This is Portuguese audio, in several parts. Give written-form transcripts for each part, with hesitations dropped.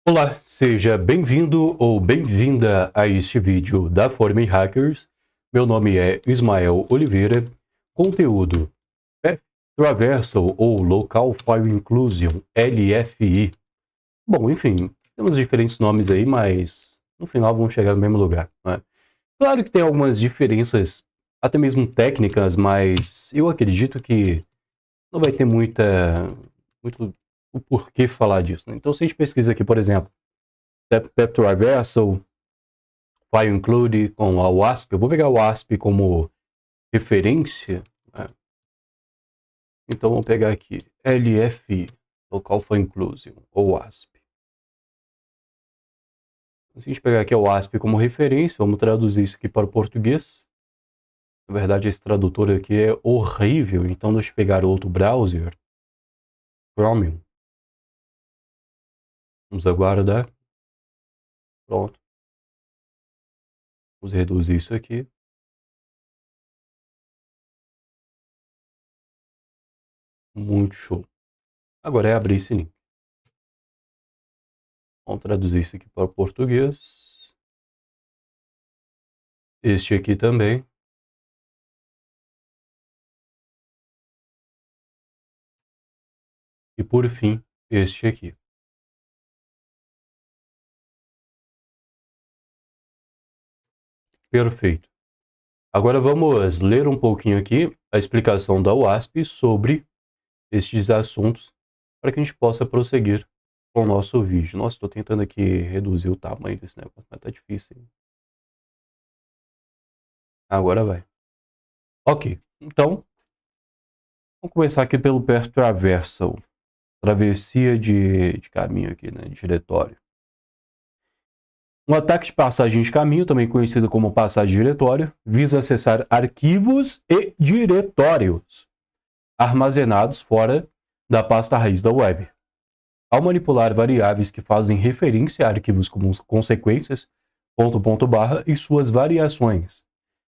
Olá, seja bem-vindo ou bem-vinda a este vídeo da Forme Hackers. Meu nome é Ismael Oliveira. Conteúdo Path Traversal ou Local File Inclusion, LFI. Bom, enfim, temos diferentes nomes aí, mas no final vão chegar no mesmo lugar, né? Claro que tem algumas diferenças, até mesmo técnicas, mas eu acredito que não vai ter muito o porquê falar disso, né? Então, se a gente pesquisa aqui, por exemplo, Path Traversal, File Include com a WASP. Eu vou pegar o WASP como referência, né? Então vamos pegar aqui LF, Local File Inclusion, ou WASP. Se a gente pegar aqui o WASP como referência, vamos traduzir isso aqui para o português. Na verdade, esse tradutor aqui é horrível, então deixa eu pegar outro browser, Chromium. Vamos aguardar. Pronto. Vamos reduzir isso aqui. Muito show. Agora é abrir esse link. Vamos traduzir isso aqui para o português. Este aqui também. E por fim, este aqui. Perfeito. Agora vamos ler um pouquinho aqui a explicação da WASP sobre estes assuntos para que a gente possa prosseguir com o nosso vídeo. Nossa, estou tentando aqui reduzir o tamanho desse negócio, mas tá difícil, hein? Agora vai. Ok, então vamos começar aqui pelo Path Traversal, travessia de caminho aqui, né, diretório. Um ataque de passagem de caminho, também conhecido como passagem de diretório, visa acessar arquivos e diretórios armazenados fora da pasta raiz da web. Ao manipular variáveis que fazem referência a arquivos como consequências, ponto barra e suas variações,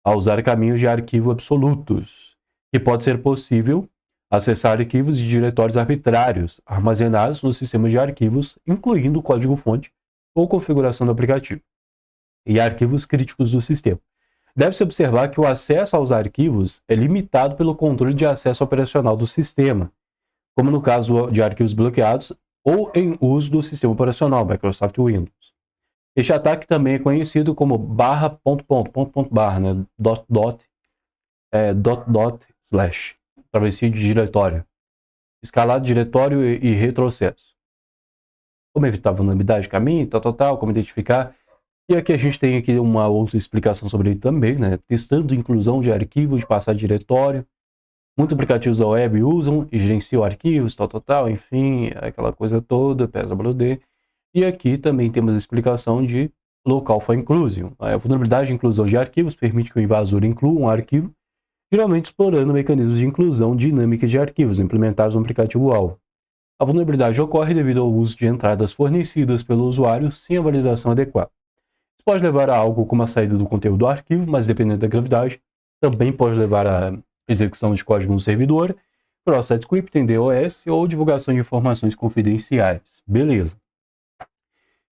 a usar caminhos de arquivo absolutos, que pode ser possível acessar arquivos e diretórios arbitrários armazenados no sistema de arquivos, incluindo o código-fonte ou configuração do aplicativo, e arquivos críticos do sistema. Deve-se observar que o acesso aos arquivos é limitado pelo controle de acesso operacional do sistema, como no caso de arquivos bloqueados ou em uso do sistema operacional Microsoft Windows. Este ataque também é conhecido como barra, né? Slash, travessia de diretório, escalar diretório e retrocesso. Como evitar vulnerabilidade de caminho, tal, como identificar. E aqui a gente tem aqui uma outra explicação sobre ele também, né? Testando inclusão de arquivos de passar diretório. Muitos aplicativos da web usam e gerenciam arquivos, tal, enfim, aquela coisa toda, PSWD. E aqui também temos a explicação de Local File Inclusion. A vulnerabilidade de inclusão de arquivos permite que o invasor inclua um arquivo, geralmente explorando mecanismos de inclusão dinâmica de arquivos implementados no aplicativo-alvo. A vulnerabilidade ocorre devido ao uso de entradas fornecidas pelo usuário sem a validação adequada. Isso pode levar a algo como a saída do conteúdo do arquivo, mas dependendo da gravidade, também pode levar a execução de código no servidor, cross-site script em DOS ou divulgação de informações confidenciais. Beleza.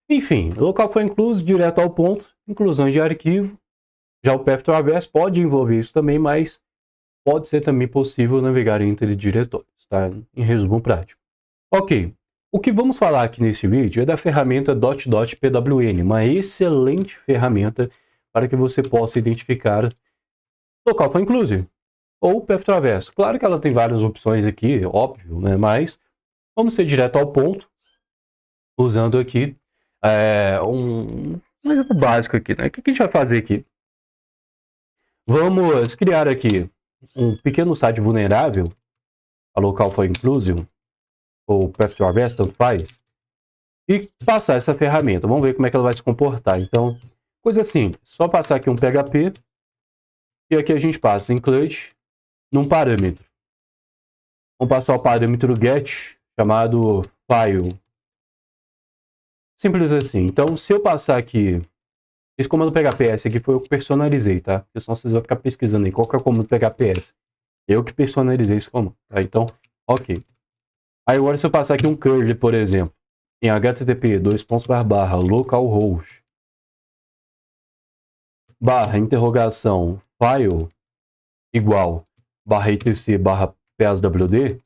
Enfim, local foi incluso, direto ao ponto, inclusões de arquivo. Já o Path Traverse pode envolver isso também, mas pode ser também possível navegar entre diretórios, tá? Em resumo prático. Ok, o que vamos falar aqui nesse vídeo é da ferramenta .pwn, uma excelente ferramenta para que você possa identificar local foi inclusive ou Path Traverse. Claro que ela tem várias opções aqui, óbvio, né? Mas vamos ser direto ao ponto, usando aqui um exemplo básico aqui, né? O que a gente vai fazer aqui? Vamos criar aqui um pequeno site vulnerável, a local foi inclusive ou Path Traverse, tanto faz, e passar essa ferramenta. Vamos ver como é que ela vai se comportar. Então, coisa simples, só passar aqui um PHP e aqui a gente passa include num parâmetro. Vamos passar o parâmetro get chamado file. Simples assim. Então, se eu passar aqui, esse comando phps aqui foi eu que personalizei, tá? Porque senão vocês vão ficar pesquisando aí qual que é o comando phps. Eu que personalizei esse comando, tá? Então, ok. Aí agora se eu passar aqui um curly, por exemplo, em http://localhost /interrogação file igual /etc/pswd,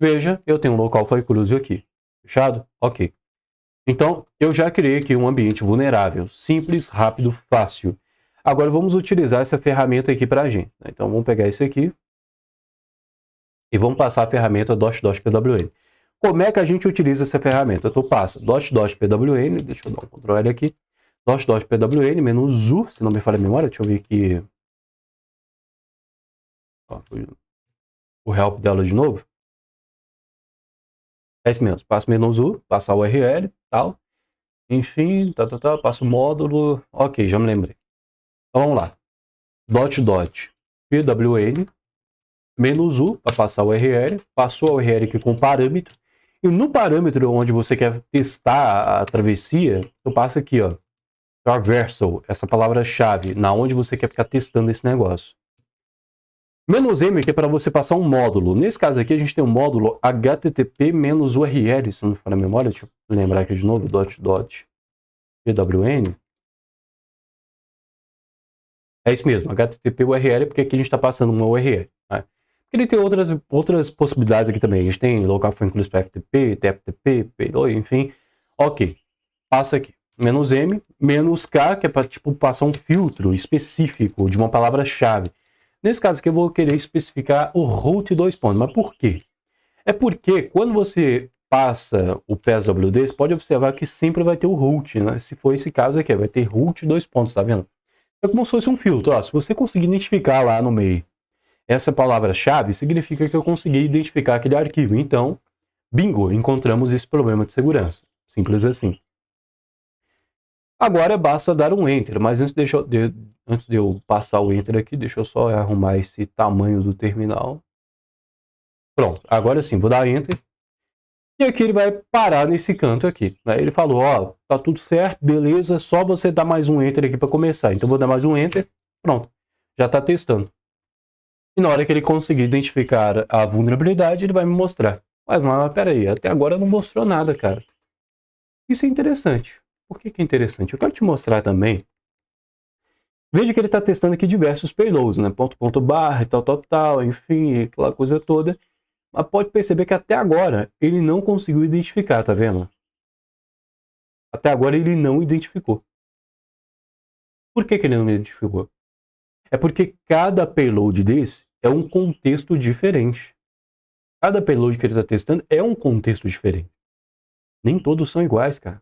veja, eu tenho um localhost inclusive aqui. Fechado? Ok. Então, eu já criei aqui um ambiente vulnerável. Simples, rápido, fácil. Agora, vamos utilizar essa ferramenta aqui para a gente. Então, vamos pegar esse aqui e vamos passar a ferramenta .pwn. Como é que a gente utiliza essa ferramenta? Tu passa .pwn, deixa eu dar um Ctrl L aqui, .pwn, menos U, se não me falha a memória, deixa eu ver aqui. Ó, o help dela de novo. É isso mesmo, passa menos U, passa a URL, tal. Enfim, passa o módulo. Ok, já me lembrei. Então vamos lá. .pwn, menos U, para passar o URL. Passou a URL aqui com parâmetro. E no parâmetro onde você quer testar a travessia, tu passa aqui, ó. Traversal, essa palavra-chave, na onde você quer ficar testando esse negócio. Menos M, que é para você passar um módulo. Nesse caso aqui, a gente tem um módulo http-url, se não me falha a memória, deixa eu lembrar aqui de novo, .pwn. É isso mesmo, http URL, porque aqui a gente está passando uma URL. Né? Ele tem outras possibilidades aqui também. A gente tem local for inclusive para FTP, TFTP, payload, enfim. Ok, passa aqui. Menos M, menos K, que é para tipo, passar um filtro específico de uma palavra-chave. Nesse caso aqui eu vou querer especificar o root 2 pontos. Mas por quê? É porque quando você passa o PSWD, você pode observar que sempre vai ter o root, né? Se for esse caso aqui, vai ter root 2 pontos, tá vendo? É como se fosse um filtro. Ó. Se você conseguir identificar lá no meio essa palavra-chave, significa que eu consegui identificar aquele arquivo. Então, bingo, encontramos esse problema de segurança. Simples assim. Agora basta dar um Enter, mas antes de eu passar o Enter aqui, deixa eu só arrumar esse tamanho do terminal. Pronto, agora sim, vou dar Enter. E aqui ele vai parar nesse canto aqui. Né? Ele falou, ó, tá tudo certo, beleza, só você dar mais um Enter aqui para começar. Então vou dar mais um Enter, pronto, já está testando. E na hora que ele conseguir identificar a vulnerabilidade, ele vai me mostrar. Mas peraí, até agora não mostrou nada, cara. Isso é interessante. Por que é interessante? Eu quero te mostrar também. Veja que ele está testando aqui diversos payloads, né? Ponto, barra e tal, enfim, aquela coisa toda. Mas pode perceber que até agora ele não conseguiu identificar, tá vendo? Até agora ele não identificou. Por que ele não identificou? É porque cada payload desse é um contexto diferente. Cada payload que ele está testando é um contexto diferente. Nem todos são iguais, cara. O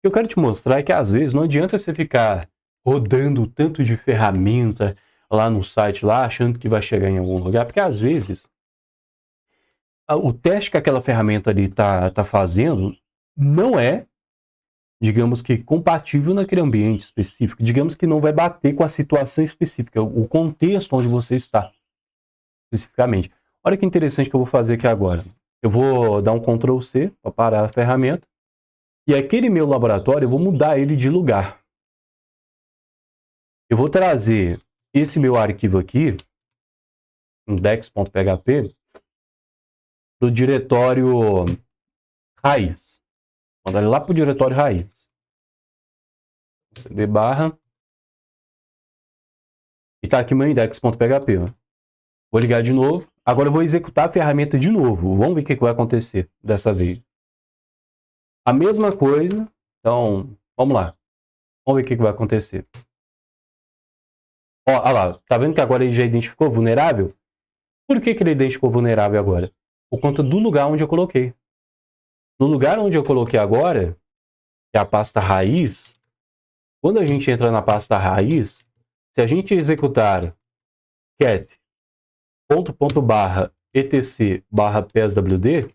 que eu quero te mostrar é que às vezes não adianta você ficar rodando tanto de ferramenta lá no site, lá achando que vai chegar em algum lugar, porque às vezes o teste que aquela ferramenta ali tá fazendo não é, digamos que, compatível naquele ambiente específico. Digamos que não vai bater com a situação específica, o contexto onde você está, especificamente. Olha que interessante que eu vou fazer aqui agora. Eu vou dar um Ctrl C para parar a ferramenta. E aquele meu laboratório, eu vou mudar ele de lugar. Eu vou trazer esse meu arquivo aqui, index.php, do diretório raiz. Vou mandar ele lá para o diretório raiz. cd barra. E está aqui meu index.php. Vou ligar de novo. Agora eu vou executar a ferramenta de novo. Vamos ver o que vai acontecer dessa vez. A mesma coisa. Então, vamos lá. Vamos ver o que vai acontecer. Ó, olha lá. Tá vendo que agora ele já identificou vulnerável? Por que ele identificou vulnerável agora? Por conta do lugar onde eu coloquei. No lugar onde eu coloquei agora, que é a pasta raiz, quando a gente entra na pasta raiz, se a gente executar cat .etc/pswd,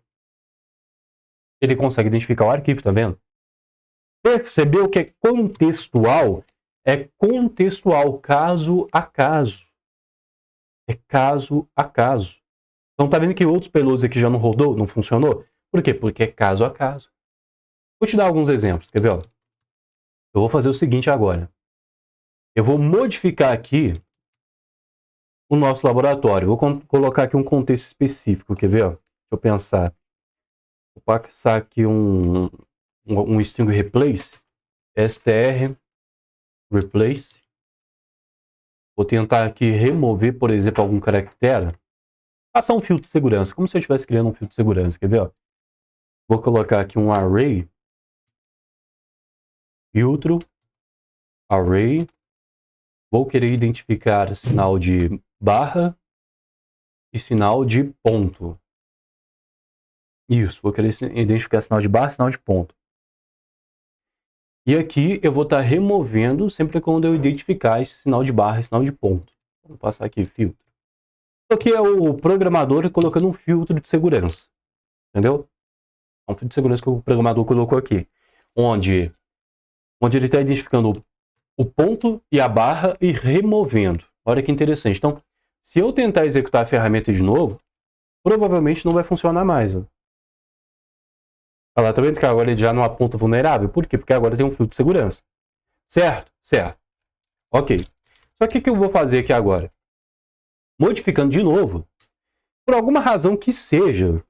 ele consegue identificar o arquivo, tá vendo? Percebeu que é contextual? É contextual, caso a caso. É caso a caso. Então tá vendo que outros payloads aqui já não rodou, não funcionou? Por quê? Porque é caso a caso. Vou te dar alguns exemplos, quer ver? Ó? Eu vou fazer o seguinte agora. Eu vou modificar aqui o nosso laboratório. Vou colocar aqui um contexto específico, quer ver? Ó? Deixa eu pensar. passar aqui um string replace, str replace. Vou tentar aqui remover, por exemplo, algum caractere. Passar um filtro de segurança, como se eu estivesse criando um filtro de segurança, quer ver? Ó? Vou colocar aqui um array, filtro, array. Vou querer identificar sinal de barra e sinal de ponto. Isso, vou querer identificar sinal de barra e sinal de ponto. E aqui eu vou estar removendo sempre quando eu identificar esse sinal de barra e sinal de ponto. Vou passar aqui filtro. Isso aqui é o programador colocando um filtro de segurança. Entendeu? É um filtro de segurança que o programador colocou aqui. Onde ele está identificando o ponto e a barra e removendo. Olha que interessante. Então, se eu tentar executar a ferramenta de novo, provavelmente não vai funcionar mais. Ó. Olha lá, tá vendo que agora ele já não aponta vulnerável? Por quê? Porque agora tem um filtro de segurança. Certo? Certo. Ok. Só que o que eu vou fazer aqui agora? Modificando de novo, por alguma razão que seja,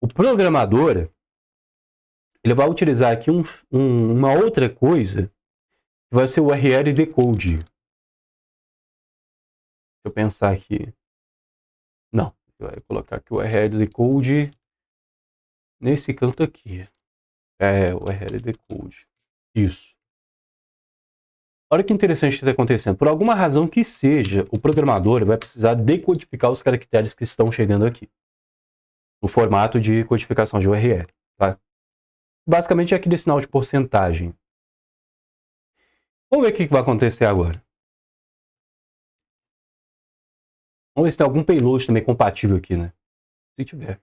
o programador ele vai utilizar aqui uma outra coisa, que vai ser o URL decode. Deixa eu pensar aqui. Não, vai colocar aqui o URL decode nesse canto aqui. O URL decode. Isso. Olha que interessante que está acontecendo. Por alguma razão que seja, o programador vai precisar decodificar os caracteres que estão chegando aqui. No formato de codificação de URL. Tá? Basicamente é aquele sinal de porcentagem. Vamos ver o que vai acontecer agora. Vamos ver se tem algum payload também compatível aqui, né? Se tiver.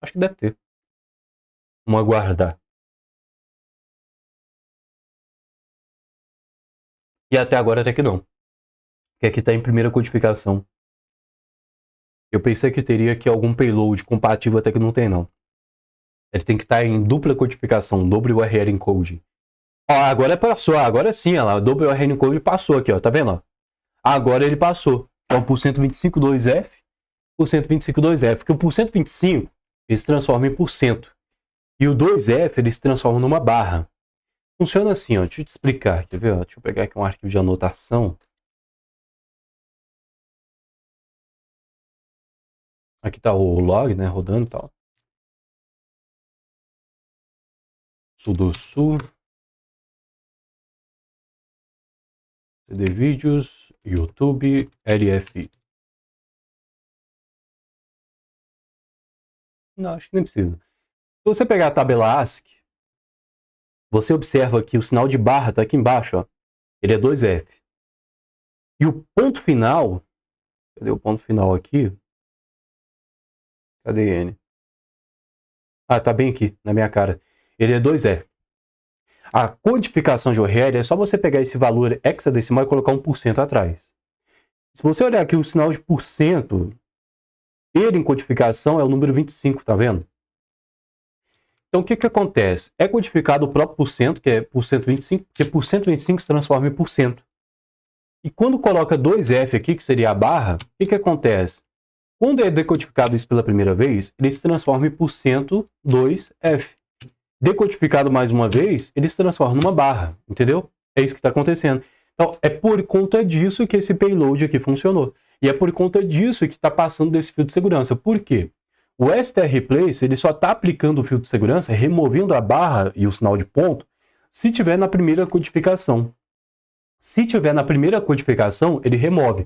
Acho que deve ter. Vamos aguardar. E até agora até que não. Porque aqui está em primeira codificação. Eu pensei que teria aqui algum payload compatível, até que não tem não. Ele tem que estar em dupla codificação, double URL encode. Ó, agora passou, agora sim, olha lá, double URL encode passou aqui, ó, tá vendo? Ó? Agora ele passou. Então, por 125.2f, por 125.2f, porque o por 125 ele se transforma em %. E o 2f ele se transforma numa barra. Funciona assim, ó, deixa eu te explicar, quer ver? Ó? Deixa eu pegar aqui um arquivo de anotação. Aqui tá o log, né, rodando e tal. Sudo cd vídeos, YouTube, LF. Não, acho que nem precisa. Se você pegar a tabela ASCII, você observa que o sinal de barra está aqui embaixo, ó. Ele é 2F. E o ponto final, cadê o ponto final aqui? Cadê N? Ah, tá bem aqui, na minha cara. Ele é 2F. A codificação de URL é só você pegar esse valor hexadecimal e colocar 1% atrás. Se você olhar aqui o sinal de %, ele em codificação é o número 25, tá vendo? Então, o que acontece? É codificado o próprio %, que é %25, porque %25 se transforma em %. E quando coloca 2F aqui, que seria a barra, o que acontece? Quando é decodificado isso pela primeira vez, ele se transforma em %2F. Decodificado mais uma vez, ele se transforma numa barra, entendeu? É isso que está acontecendo. Então, é por conta disso que esse payload aqui funcionou. E é por conta disso que está passando desse filtro de segurança. Por quê? O strReplace ele só está aplicando o filtro de segurança, removendo a barra e o sinal de ponto, se tiver na primeira codificação. Se tiver na primeira codificação, ele remove.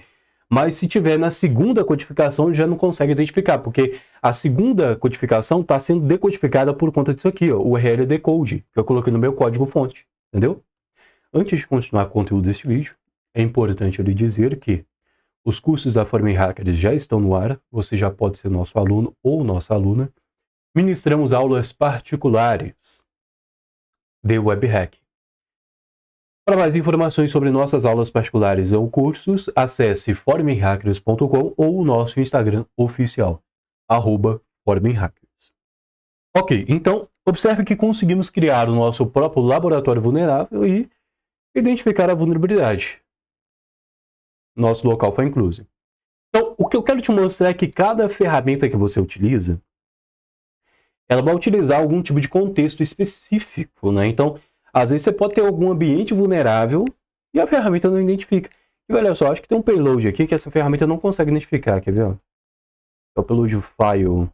Mas se tiver na segunda codificação, ele já não consegue identificar, porque a segunda codificação está sendo decodificada por conta disso aqui, ó, o URL decode, que eu coloquei no meu código-fonte, entendeu? Antes de continuar o conteúdo deste vídeo, é importante eu lhe dizer que os cursos da Forming Hackers já estão no ar, você já pode ser nosso aluno ou nossa aluna. Ministramos aulas particulares de web hack. Para mais informações sobre nossas aulas particulares ou cursos, acesse forminghackers.com ou o nosso Instagram oficial, @forminghackers. Ok, então observe que conseguimos criar o nosso próprio laboratório vulnerável e identificar a vulnerabilidade. Nosso local foi incluso. Então, o que eu quero te mostrar é que cada ferramenta que você utiliza, ela vai utilizar algum tipo de contexto específico, né? Então, às vezes você pode ter algum ambiente vulnerável e a ferramenta não identifica. E olha só, acho que tem um payload aqui que essa ferramenta não consegue identificar, quer ver? É o payload file.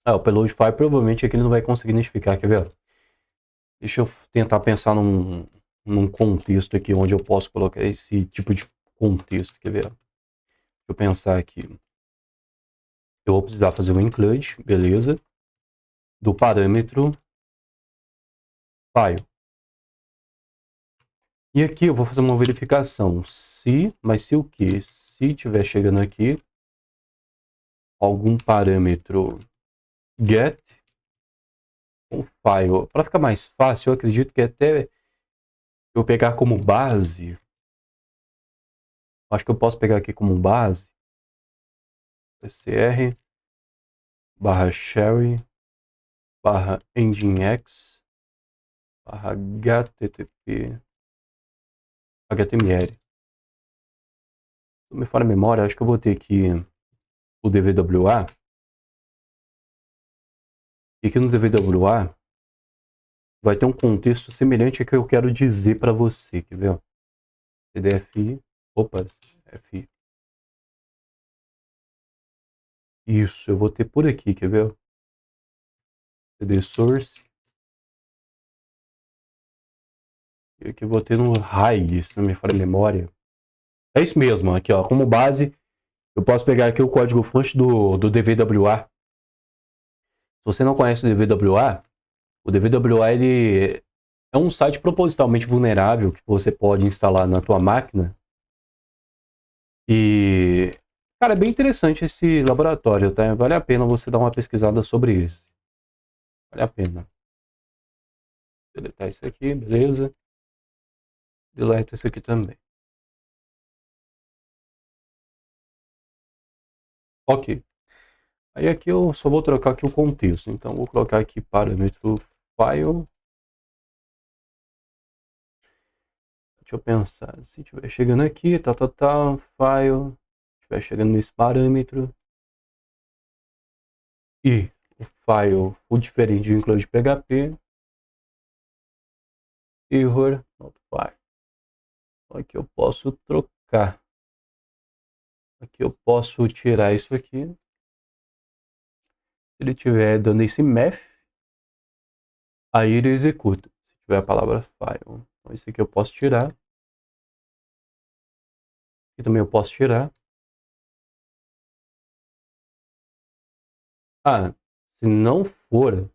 O payload file provavelmente aqui ele não vai conseguir identificar, quer ver? Deixa eu tentar pensar num contexto aqui onde eu posso colocar esse tipo de contexto, quer ver? Deixa eu pensar aqui. Eu vou precisar fazer um include, beleza? Do parâmetro file. E aqui eu vou fazer uma verificação. Mas se o quê? Se tiver chegando aqui algum parâmetro get o file. Para ficar mais fácil, eu acredito que até eu pegar como base. Acho que eu posso pegar aqui como base pcr /sherry /nginx /html. Se me falha a memória, acho que eu vou ter aqui o DVWA. E aqui no DVWA vai ter um contexto semelhante ao que eu quero dizer para você. Quer ver? CDFI. Opa, FI. Isso, eu vou ter por aqui, quer ver? CD source. E aqui eu vou ter no RAID, se não me falha a memória. É isso mesmo, aqui ó, como base, eu posso pegar aqui o código-fonte do DVWA. Se você não conhece o DVWA ele é um site propositalmente vulnerável que você pode instalar na tua máquina. E, cara, é bem interessante esse laboratório, tá? Vale a pena você dar uma pesquisada sobre isso. Vale a pena. Deletar isso aqui, beleza. Deleta isso aqui também. Ok. Aí aqui eu só vou trocar aqui o contexto. Então vou colocar aqui parâmetro file. Deixa eu pensar. Se estiver chegando aqui, file. Estiver chegando nesse parâmetro. E o file for diferente de include PHP. Error not file. Aqui eu posso trocar. Aqui eu posso tirar isso aqui. Se ele estiver dando esse math, aí ele executa. Se tiver a palavra file. Então esse aqui eu posso tirar. Aqui também eu posso tirar. Se não for...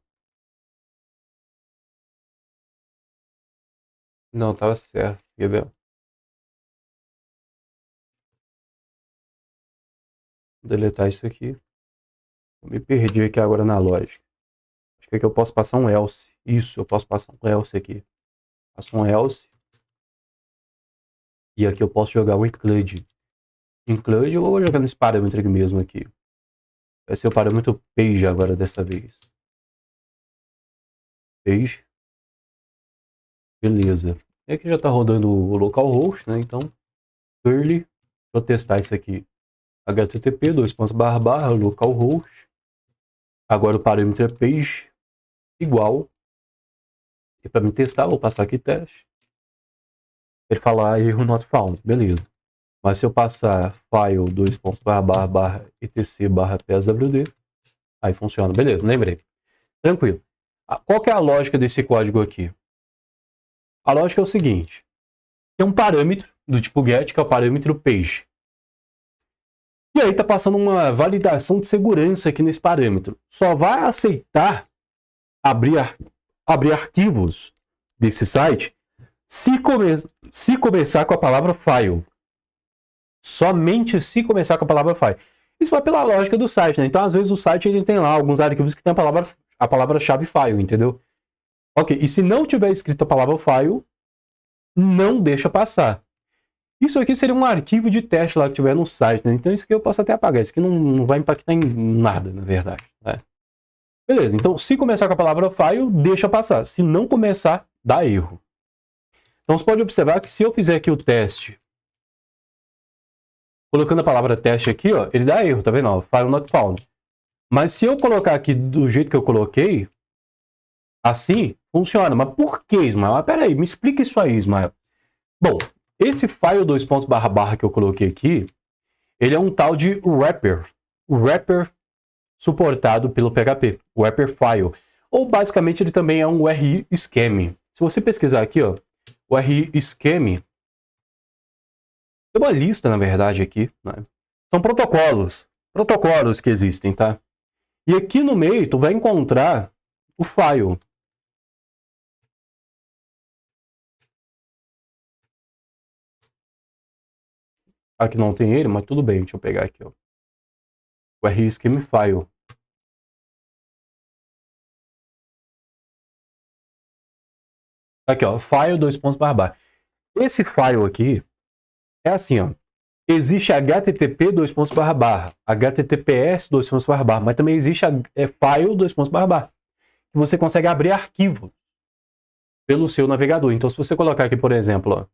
Não, tava certo. Quer ver? Vou deletar isso aqui. Eu me perdi aqui agora na lógica. Acho que aqui eu posso passar um else. Isso, eu posso passar um else aqui. Passo um else. E aqui eu posso jogar o include. Include eu vou jogar nesse parâmetro aqui mesmo aqui. Vai ser o parâmetro page agora dessa vez. Page. Beleza. E aqui já está rodando o localhost, né? Então, curly. Vou testar isso aqui. http localhost. Agora o parâmetro é page igual. E para me testar, vou passar aqui teste. Ele falar erro not found. Beleza. Mas se eu passar file etc/pswd, aí funciona. Beleza, lembrei. Tranquilo. Qual que é a lógica desse código aqui? A lógica é o seguinte. Tem um parâmetro do tipo get, que é o parâmetro page. E aí está passando uma validação de segurança aqui nesse parâmetro. Só vai aceitar abrir arquivos desse site se começar com a palavra file. Somente se começar com a palavra file. Isso vai pela lógica do site, né? Então, às vezes, o site ele tem lá alguns arquivos que tem a palavra-chave file, entendeu? Ok, e se não tiver escrito a palavra file, não deixa passar. Isso aqui seria um arquivo de teste lá que tiver no site, né? Então, isso aqui eu posso até apagar. Isso aqui não vai impactar em nada, na verdade, né? Beleza, então, se começar com a palavra file, deixa passar. Se não começar, dá erro. Então você pode observar que se eu fizer aqui o teste, colocando a palavra teste aqui, ó, ele dá erro, tá vendo? Ó, file not found. Mas se eu colocar aqui do jeito que eu coloquei, assim, funciona. Mas por que, Ismael? Ah, peraí, me explica isso aí, Ismael. Bom, esse file // que eu coloquei aqui, ele é um tal de wrapper. O wrapper suportado pelo PHP, o wrapper file. Ou basicamente ele também é um URI scheme. Se você pesquisar aqui, ó, o URI scheme, tem uma lista, na verdade, aqui, né? São protocolos que existem, tá? E aqui no meio, tu vai encontrar o file. Aqui não tem ele, mas tudo bem, deixa eu pegar aqui, ó. O URI scheme file. Aqui, ó, file // Esse file aqui é assim, ó. Existe HTTP // HTTPS // mas também existe file // que você consegue abrir arquivo pelo seu navegador. Então, se você colocar aqui, por exemplo, ó,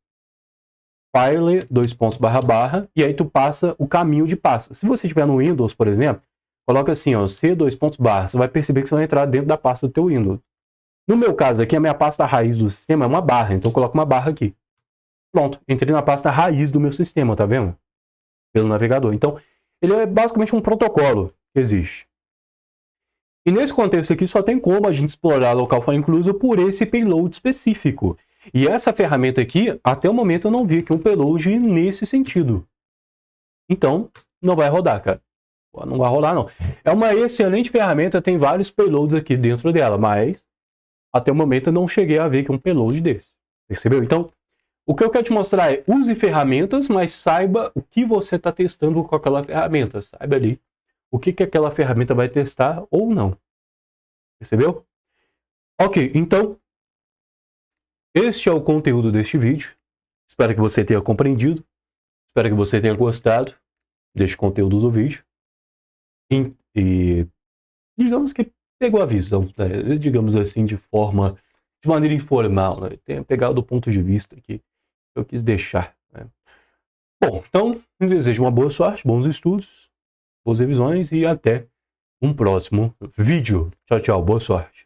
file // e aí tu passa o caminho de pasta. Se você estiver no Windows, por exemplo, coloca assim, ó, C // você vai perceber que você vai entrar dentro da pasta do teu Windows. No meu caso aqui, a minha pasta raiz do sistema é uma barra, então eu coloco uma barra aqui. Pronto, entrei na pasta raiz do meu sistema, tá vendo? Pelo navegador. Então, ele é basicamente um protocolo que existe. E nesse contexto aqui, só tem como a gente explorar a local file incluso por esse payload específico. E essa ferramenta aqui, até o momento eu não vi aqui um payload nesse sentido. Então, não vai rodar, cara. Não vai rolar, não. É uma excelente ferramenta, tem vários payloads aqui dentro dela, mas até o momento eu não cheguei a ver que um payload desse. Percebeu? Então, o que eu quero te mostrar é, use ferramentas, mas saiba o que você está testando com aquela ferramenta. Saiba ali o que aquela ferramenta vai testar ou não. Percebeu? Ok, então, este é o conteúdo deste vídeo. Espero que você tenha compreendido. Espero que você tenha gostado deste conteúdo do vídeo. E digamos que pegou a visão, né? Digamos assim, de maneira informal, né? Tenha pegado o ponto de vista que eu quis deixar, né? Bom, então, eu desejo uma boa sorte, bons estudos, boas revisões e até um próximo vídeo. Tchau, tchau, boa sorte.